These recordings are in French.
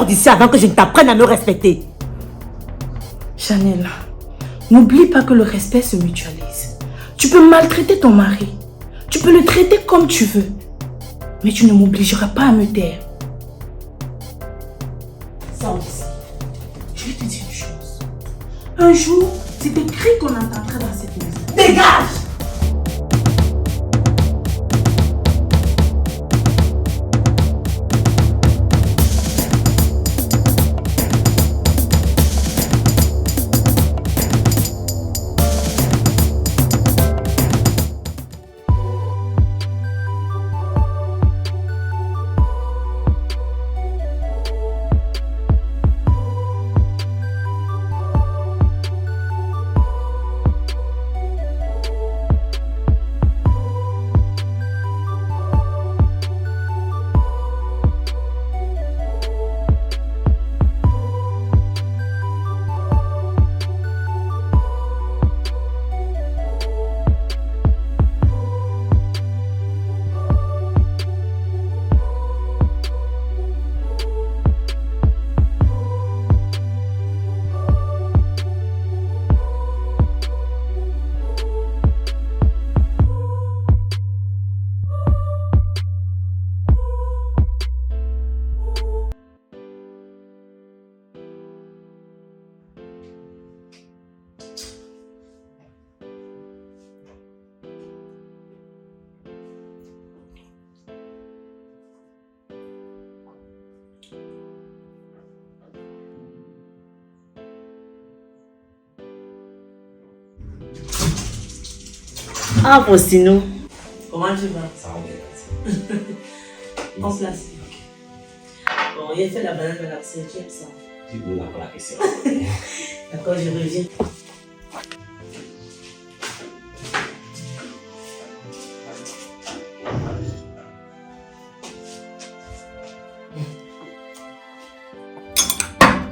Sors d'ici avant que je ne t'apprenne à me respecter. Chanel, n'oublie pas que le respect se mutualise. Tu peux maltraiter ton mari. Tu peux le traiter comme tu veux. Mais tu ne m'obligeras pas à me taire. Sors d'ici. Je vais te dire une chose. Un jour, c'est des cris qu'on entendra dans cette maison. Dégage! Ah, Faustino. Comment tu vas? Ça va bien. En place. Bon, il a fait la banane de la tu aimes ça? Tu veux la question. D'accord, je reviens.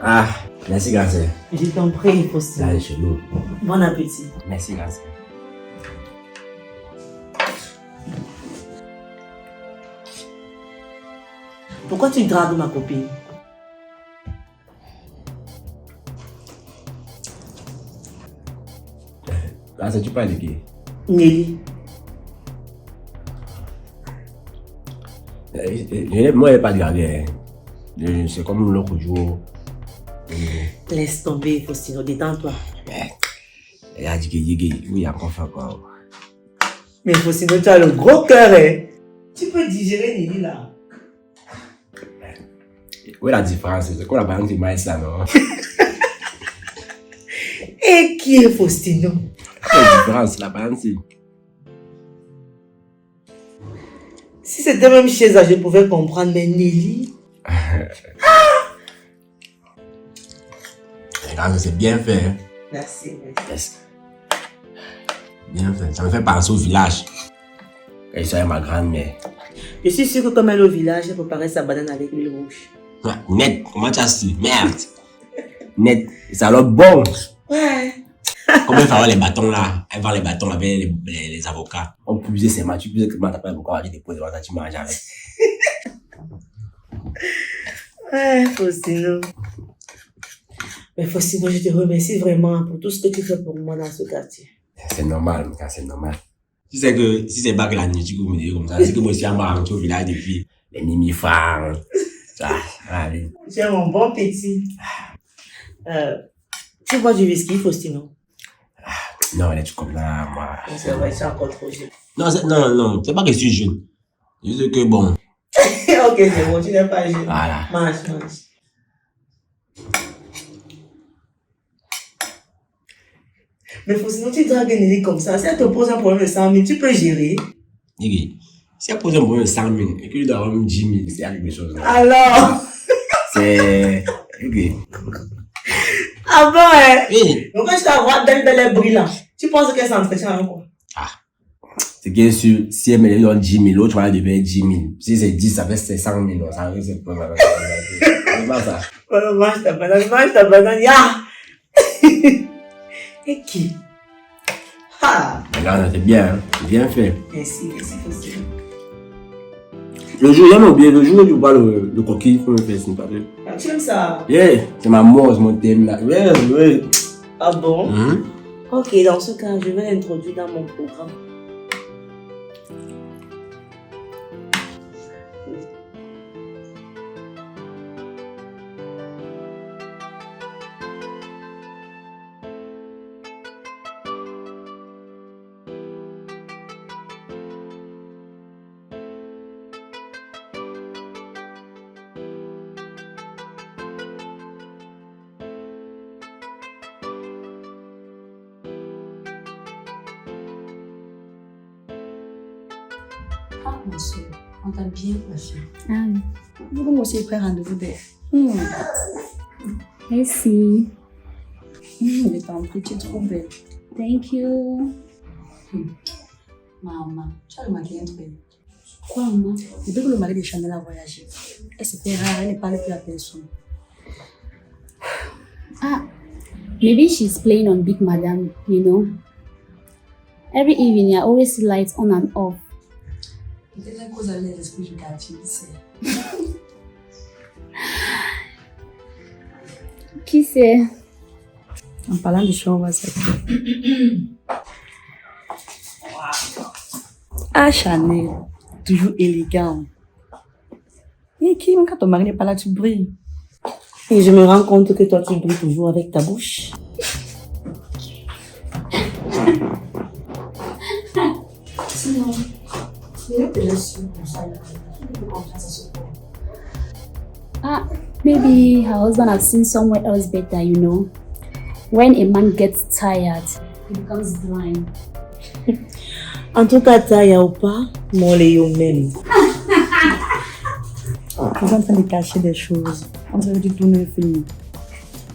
Ah, merci, grand sœur. Je t'en prie, Faustino. Allez chez nous. Bon appétit. Merci, grand sœur. Pourquoi tu dragues ma copine? Grand sœur, tu parles de qui? Nelly. Moi, je n'ai pas regardé. C'est comme l'autre jour. Laisse tomber, Faustino, détends-toi. Il a dit qu'il y a encore fait quoi. Mais Faustino, tu as le gros cœur, hein? Tu peux digérer Nelly là. Où est la différence? C'est quoi la banane qui m'a ça, non? Et qui est Faustino? La différence, la banane, c'est. Si c'était même chez elle, je pouvais comprendre, mais Nelly. Regarde, c'est bien fait. Hein? Merci. Yes. Bien fait. Ça me fait penser au village. Et ça, ma grand-mère. Je suis sûre que comme elle est au village, elle préparait sa banane avec l'huile rouge. Ouais, net, comment tu as su? Merde. Net. Ça a l'air bon. Ouais. Comment elle fait avoir les bâtons là? Elle vend les bâtons avec les avocats. On publie ses matchs. Tu publies que t'as pas beaucoup à dire des points tu manges avec. Ouais, Faustino. Mais Faustino, je te remercie vraiment pour tout ce que tu fais pour moi dans ce quartier. C'est normal, mon gars, c'est normal. Tu sais que si c'est pas que la nuit, tu peux me dire comme ça. C'est que moi aussi, je suis rentré au village depuis les mimifans. Allez. Tu es mon bon petit. Tu bois du whisky, Faustino? Non, elle est comme là, moi. C'est vrai, c'est encore trop jeune. Non, c'est pas que je suis jeune. Je sais que bon. Ok, c'est bon, tu n'es pas jeune. Voilà. Mange. Mais Faustino, tu dragues Nelly comme ça. Si elle te pose un problème de 100 000, tu peux gérer. Nigga, si elle pose un problème de 100 000 et qu'il doit avoir même 10 000, c'est quelque chose. Là. Alors? C'est. Ok. Ah bon, hein? Oui. Donc quand je t'envoie dans les brillants, tu penses qu'elle s'entretient avec quoi? Ah. C'est que si elle me donne 10 000, l'autre va devenir 10 000. Si c'est 10, ça fait 100 000. Ça veut c'est pas ça. Voilà, mange ta banane, ya! Et qui? Ah! Regarde, c'est bien, hein? C'est bien fait. Merci, Faustino. Le jour, j'ai même oublié, le jour où tu vois le coquille, il faut me faire signe, pas vrai? Ah, tu aimes ça? Yeah, c'est ma mort, c'est mon thème là. Yeah, ouais. Ah bon? Mhm. Ok, dans ce cas, je vais l'introduire dans mon programme. Ah, mon soeur, on t'a bien placé. Ah oui. Vous aussi pris rendez-vous d'air. Merci. Je t'en prie, tu es trop belle. Thank you. Maman, tu as remarqué un truc. Quoi, maman? Depuis que le mari de Chanel a voyagé, elle s'était rare, elle ne parle plus à personne. Ah, maybe she's playing on Big Madam, you know. Every evening, I always see lights on and off. Peut-être à cause de les esprits du quartier, c'est. Qui sait? En parlant de choses, on va s'appeler. Ah, Chanel, toujours élégant. Et qui, quand ton mari n'est pas là, tu brilles. Et je me rends compte que toi, tu brilles toujours avec ta bouche. Sinon, il est déjà sûr qu'on soit là. Il faut confiance à ce point. Ah, maybe her husband has seen somewhere else better, you know. When a man gets tired, he becomes blind. En tout cas, Taya ou pas, mon Léo même. Ils sont en train de cacher des choses. On dirait du tourner un film.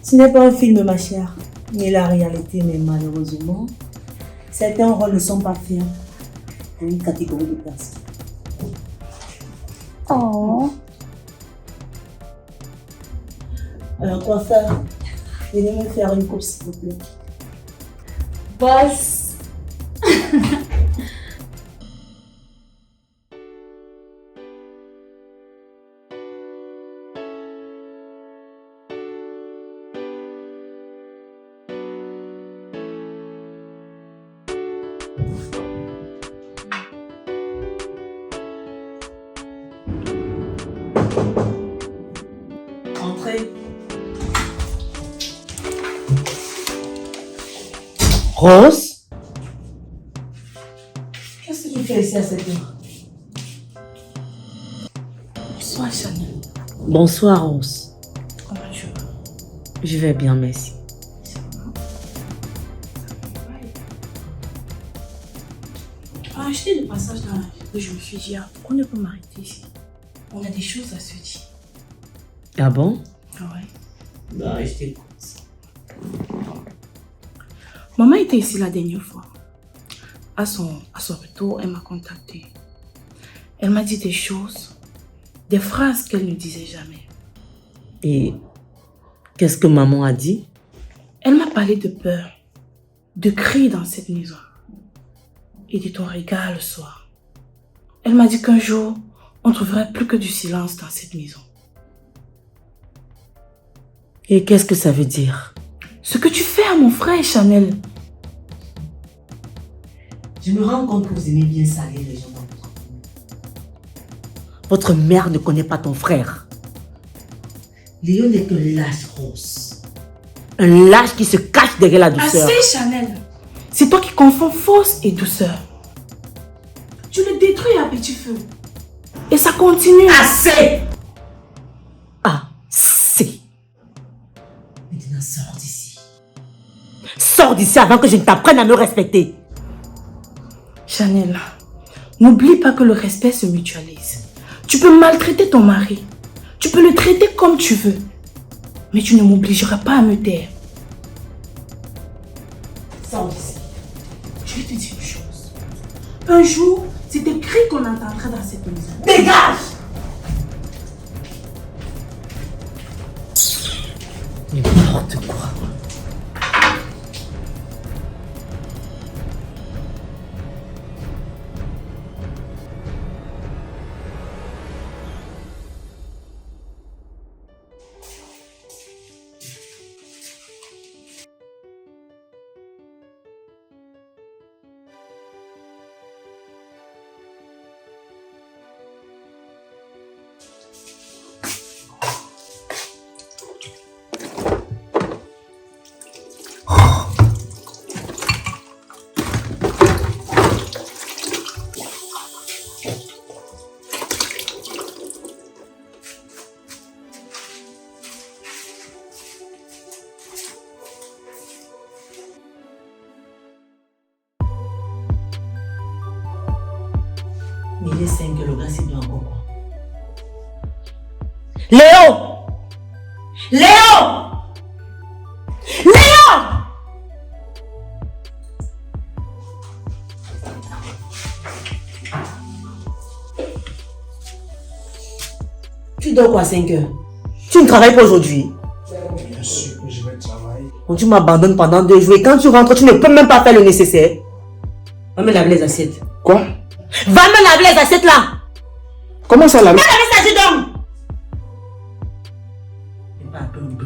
Ce n'est pas un film, ma chère, mais la réalité, mais malheureusement, certains rôles ne sont pas faits pour une catégorie de personnes. Oh. Alors, quoi faire? Venez me faire une coupe, s'il vous plaît. Boss. Entrez. Rose? Qu'est-ce que tu fais ici à cette heure? Bonsoir, Chanel. Bonsoir, Rose. Comment tu vas? Je vais bien, merci. Ah, j'étais de passage dans la ville et je me suis dit, ah, pourquoi ne pas m'arrêter ici? On a des choses à se dire. Ah bon? Ouais. Bah, je t'écoute. Maman était ici la dernière fois. À son retour, elle m'a contactée. Elle m'a dit des choses, des phrases qu'elle ne disait jamais. Et qu'est-ce que maman a dit? Elle m'a parlé de peur, de cris dans cette maison et de ton regard le soir. Elle m'a dit qu'un jour, on ne trouverait plus que du silence dans cette maison. Et qu'est-ce que ça veut dire? Ce que tu fais à mon frère, Chanel. Je me rends compte que vous aimez bien salir les gens dans votre famille. Votre mère ne connaît pas ton frère. Léon n'est qu'un lâche, Rose. Un lâche qui se cache derrière la douceur. Assez, Chanel. C'est toi qui confonds force et douceur. Tu le détruis à petit feu. Et ça continue. Assez! Assez! Maintenant, sors d'ici. Sors d'ici avant que je ne t'apprenne à me respecter. Chanel, n'oublie pas que le respect se mutualise. Tu peux maltraiter ton mari. Tu peux le traiter comme tu veux. Mais tu ne m'obligeras pas à me taire. Sors d'ici. Je vais te dire une chose. Un jour, c'est tes cris qu'on entendra dans cette maison. Dégage! N'importe quoi. Mais il est 5 heures, le gars s'il doit encore quoi? Léo! Léo! Léo! Tu dors quoi à 5 heures? Tu ne travailles pas aujourd'hui? Bien sûr que je vais travailler. Quand tu m'abandonnes pendant 2 jours et quand tu rentres, tu ne peux même pas faire le nécessaire. Va me laver les assiettes. Quoi? Va me laver les assiettes là! Comment ça, la... Va laver les assiettes donc! C'est pas un peu un peu.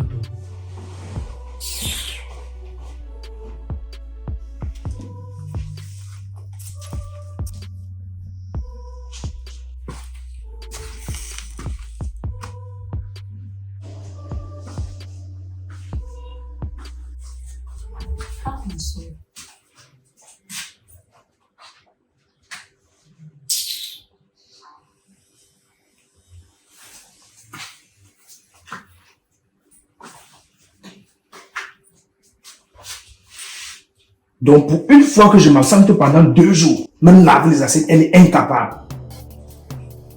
Donc, pour une fois que je m'absente pendant 2 jours, même laver les assiettes, elle est incapable.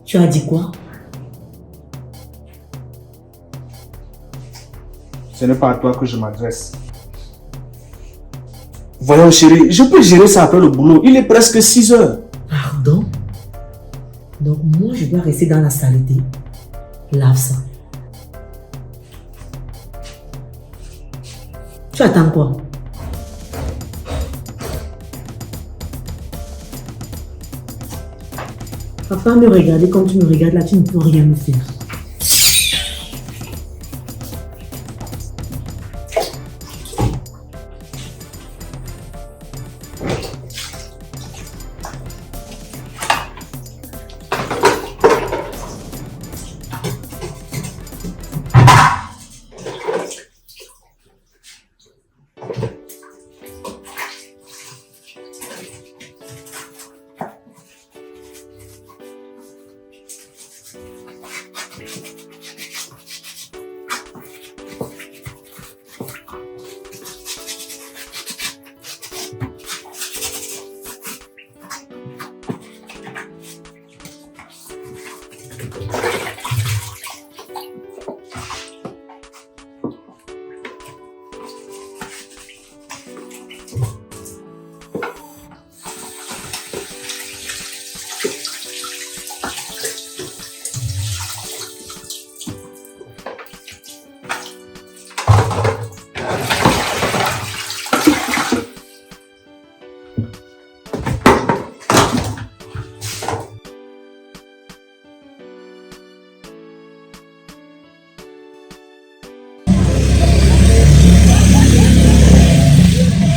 Tu as dit quoi? Ce n'est pas à toi que je m'adresse. Voyons, chérie, je peux gérer ça après le boulot. Il est presque 6 heures. Pardon? Donc moi je dois rester dans la saleté. Lave ça. Tu attends quoi? Papa me regarder comme tu me regardes là, tu ne peux rien me faire.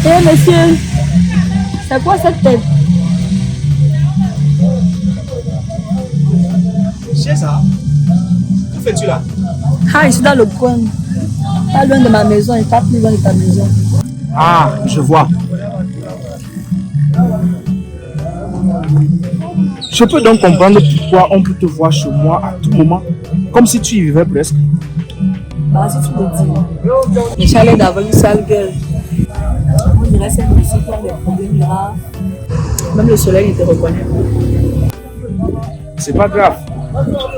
Eh monsieur, c'est quoi cette tête? Chéza, que fais-tu là? Ah, je suis dans le coin. Pas loin de ma maison et pas plus loin de ta maison. Ah, je vois. Je peux donc comprendre pourquoi on peut te voir chez moi à tout moment, comme si tu y vivais presque. Bah, si tu le dis. Mais tu as l'air d'avoir une sale gueule. On dirait cette musique qui a des problèmes graves. Même le soleil, il te reconnaît. C'est pas grave.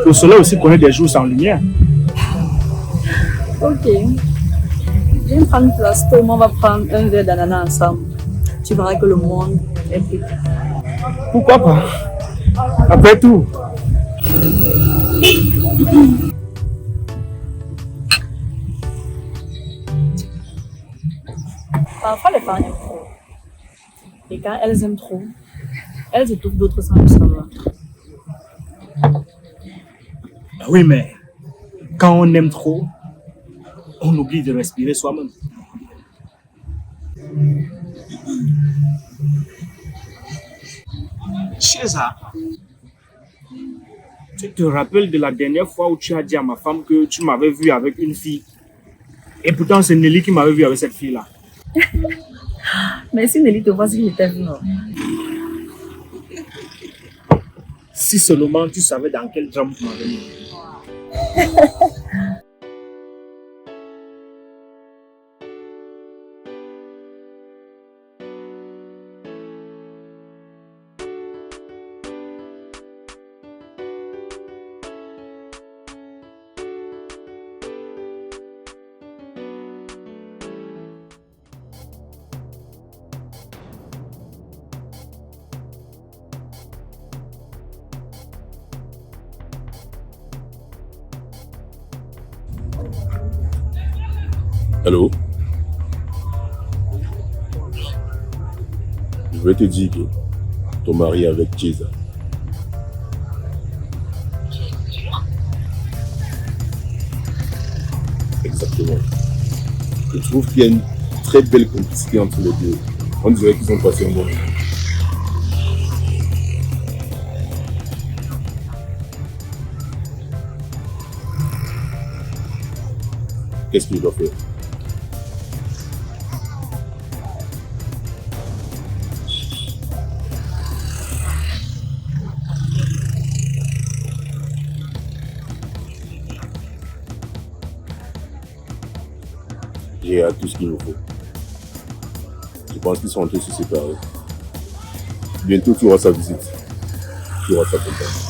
Le soleil aussi connaît des jours sans lumière. Ok. Viens prendre une place. Tout le monde va prendre un verre d'ananas ensemble. Tu verras que le monde est petit. Pourquoi pas? Après tout. Parfois, les femmes aiment trop. Et quand elles aiment trop, elles étouffent d'autres sans le savoir. Oui, mais quand on aime trop, on oublie de respirer soi-même. Chéza, tu te rappelles de la dernière fois où tu as dit à ma femme que tu m'avais vu avec une fille? Et pourtant, c'est Nelly qui m'avait vu avec cette fille-là. Mais si Nelly te voit, c'est que je t'aime, non? Si seulement tu savais dans quel drame tu m'avais mis. Allô? Je voulais te dire que ton mari est avec Chiesa. Exactement. Je trouve qu'il y a une très belle complicité entre les deux. On dirait qu'ils ont passé un bon moment. Qu'est-ce qu'il doit faire? J'ai tout ce qu'il me faut. Je pense qu'ils sont en train de se séparer. Bientôt, tu auras sa visite. Tu auras sa contact.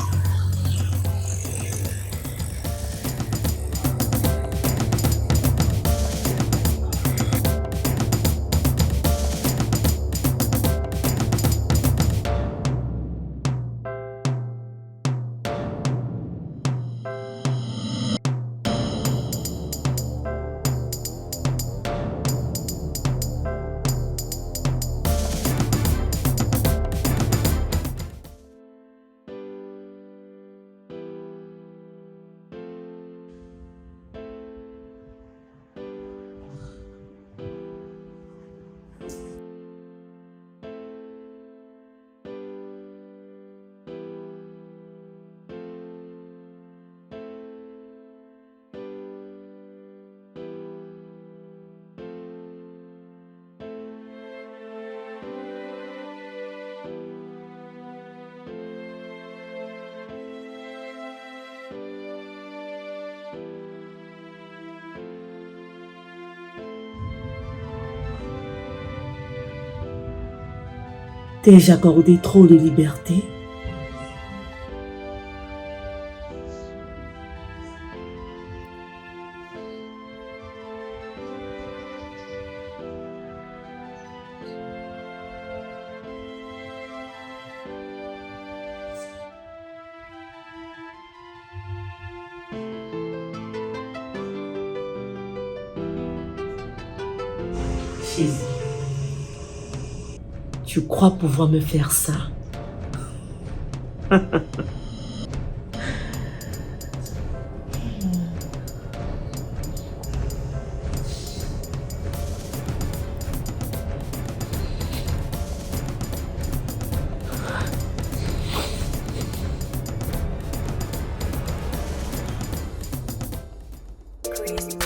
T'ai-je accordé trop de liberté? Chérie, tu crois pouvoir me faire ça? Crazy.